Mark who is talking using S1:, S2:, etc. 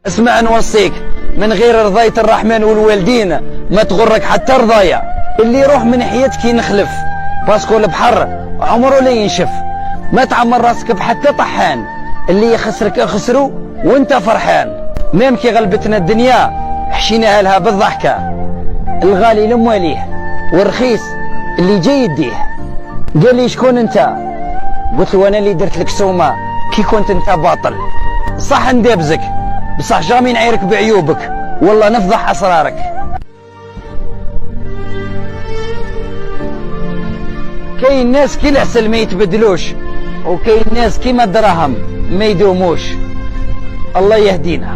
S1: اسمع نوصيك، من غير رضاية الرحمن والوالدين ما تغرك حتى رضايا. اللي يروح من حياتك ينخلف، باسكو البحر عمره لا ينشف. ما تعمر راسك بحتى طحان، اللي يخسرك اخسره وانت فرحان. ميم كي غلبتنا الدنيا حشيناها لها بالضحكة، الغالي لمواليه والرخيص اللي جاي يديه. قال لي شكون انت؟ قلت له انا اللي درت لك سومه كي كنت انت باطل. صح ندابزك بصح جامي نعيرك بعيوبك، والله نفضح اسرارك. كاين ناس كي العسل ما يتبدلوش، وكاين ناس كيما الدراهم ما يدوموش. الله يهدينا.